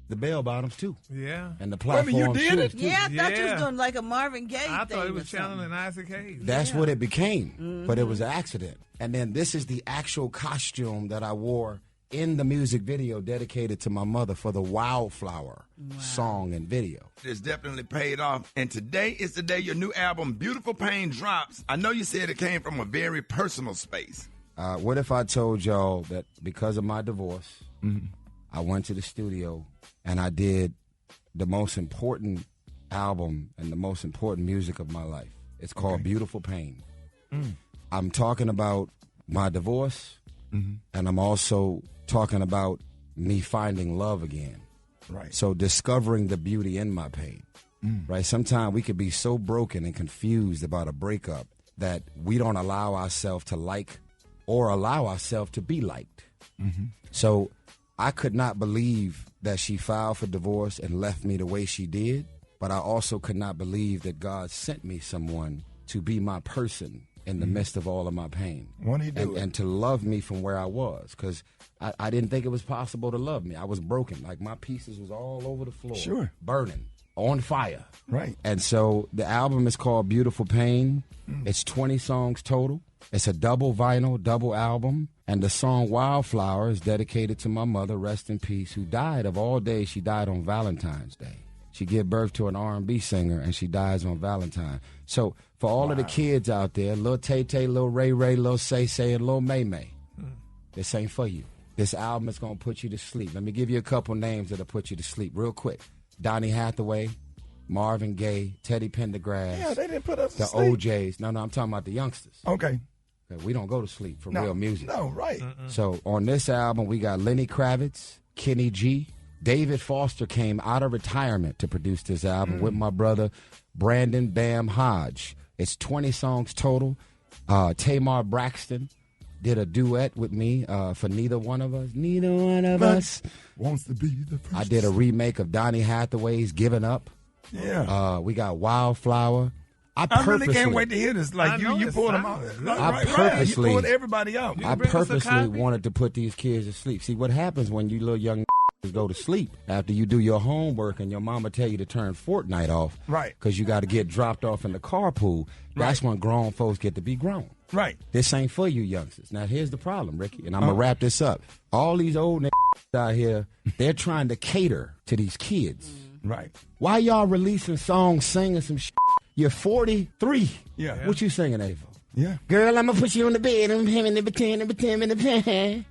the bell bottoms, too. Yeah. And the platform you did it? too. Yeah, I thought you was doing like a Marvin Gaye I thing. thought it was or something. channeling Isaac Hayes. That's what it became, but it was an accident. And then this is the actual costume that I wore in the music video dedicated to my mother for the Wildflower song and video. It's definitely paid off. And today is the day your new album, Beautiful Pain, drops. I know you said it came from a very personal space. What if I told y'all that because of my divorce, I went to the studio and I did the most important album and the most important music of my life. It's called Beautiful Pain. I'm talking about my divorce, and I'm also talking about me finding love again. Right. So discovering the beauty in my pain. Right. Sometimes we could be so broken and confused about a breakup that we don't allow ourselves to like or allow ourselves to be liked. So I could not believe that she filed for divorce and left me the way she did, but I also could not believe that God sent me someone to be my person in the midst of all of my pain. Won't he do it? And to love me from where I was, because I didn't think it was possible to love me. I was broken. Like, my pieces was all over the floor. Sure. Burning. On fire. Right. And so the album is called Beautiful Pain. It's 20 songs total. It's a double vinyl, double album. And the song Wildflower is dedicated to my mother, rest in peace, who died of all days. She died on Valentine's Day. She gave birth to an R&B singer, and she dies on Valentine. So for all of the kids out there, Lil Tay-Tay, Lil Ray-Ray, Lil Say-Say, and Lil May-May, this ain't for you. This album is going to put you to sleep. Let me give you a couple names that'll put you to sleep real quick. Donny Hathaway, Marvin Gaye, Teddy Pendergrass. Yeah, they didn't put us to sleep. The OJs. No, I'm talking about the youngsters. Okay. We don't go to sleep for real music. No, right. So on this album, we got Lenny Kravitz, Kenny G. David Foster came out of retirement to produce this album with my brother, Brandon Bam Hodge. It's 20 songs total. Tamar Braxton did a duet with me for Neither One of Us. Neither One of Us wants to be the first. I did a remake of Donny Hathaway's Giving Up. Yeah. We got Wildflower. I really can't wait to hear this. Like, you pulled them out. You pulled everybody out. I purposely wanted to put these kids to sleep. See, what happens when you little young go to sleep after you do your homework and your mama tell you to turn Fortnite off. Right. Because you got to get dropped off in the carpool. That's when grown folks get to be grown. Right. This ain't for you youngsters. Now, here's the problem, Ricky, and I'm going to wrap this up. All these old out here, they're trying to cater to these kids. Right. Why y'all releasing songs, singing some shit? You're 43. Yeah. What you singing, Ava? Yeah. Girl, I'm going to put you on the bed. I'm having the pretend.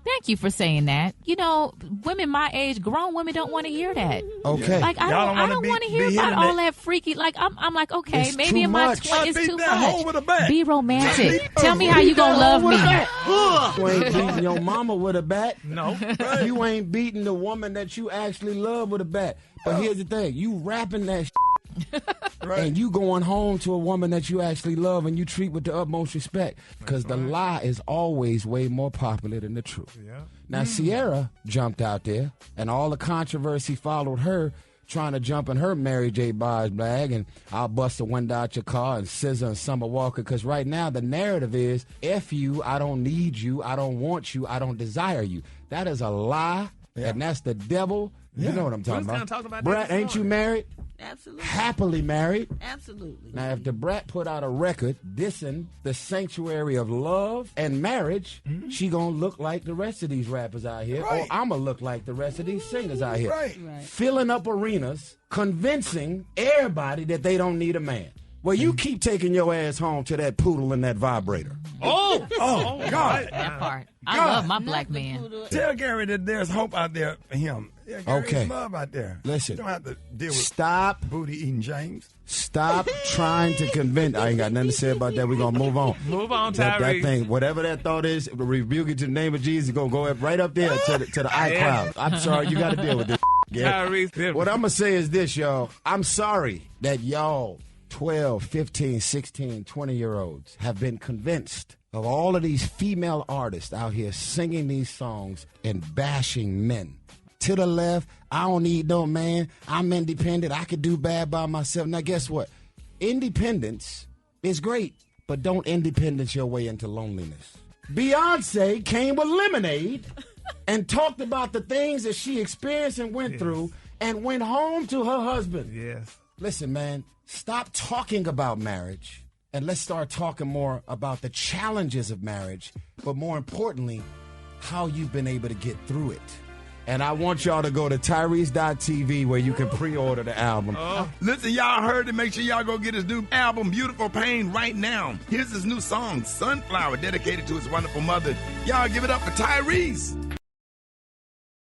Thank you for saying that. You know, women my age, grown women don't want to hear that. Okay. Like, I don't want to hear about all that freaky. Like, I'm like, okay, it's maybe in my 20s it's too much. With a bat. Be romantic. Tell me how you going to love me. You ain't beating your mama with a bat. No. Right. You ain't beating the woman that you actually love with a bat. But here's the thing. You rapping that shit. Right. And you going home to a woman that you actually love and you treat with the utmost respect, because the lie is always way more popular than the truth. Yeah. Now, Sierra jumped out there, and all the controversy followed her trying to jump in her Mary J. Blige bag, and I'll bust the window out your car, and SZA and Summer Walker, because right now the narrative is, F you, I don't need you, I don't want you, I don't desire you. That is a lie, and that's the devil. You know what I'm talking about. Talking about Brat, ain't you married? Absolutely. Happily married. Absolutely. Now, if the Brat put out a record dissing the sanctuary of love and marriage, she gonna look like the rest of these rappers out here, or I'ma look like the rest of these singers out here. Right. Filling up arenas, convincing everybody that they don't need a man. Well, you keep taking your ass home to that poodle and that vibrator. Oh, God. That part. I love my black man. Tell Gary that there's hope out there for him. Yeah, Gary, Okay. there's love out there. Listen. You don't have to deal with Stop booty eating James. Stop trying to convince. I ain't got nothing to say about that. We're going to move on. Move on, That Tyrese. thing, whatever that thought is, rebuke it in the name of Jesus. Go right up there to the iCloud. I'm sorry, you got to deal with this. Tyrese. What I'm going to say is this, y'all. I'm sorry that y'all 12, 15, 16, 20-year-olds have been convinced of all of these female artists out here singing these songs and bashing men. To the left, I don't need no man. I'm independent. I could do bad by myself. Now, guess what? Independence is great, but don't independence your way into loneliness. Beyonce came with Lemonade and talked about the things that she experienced and went through and went home to her husband. Yes. Listen, man, stop talking about marriage and let's start talking more about the challenges of marriage, but more importantly, how you've been able to get through it. And I want y'all to go to Tyrese.tv where you can pre-order the album. Listen, y'all heard it. Make sure y'all go get his new album, Beautiful Pain, right now. Here's his new song, Sunflower, dedicated to his wonderful mother. Y'all give it up for Tyrese.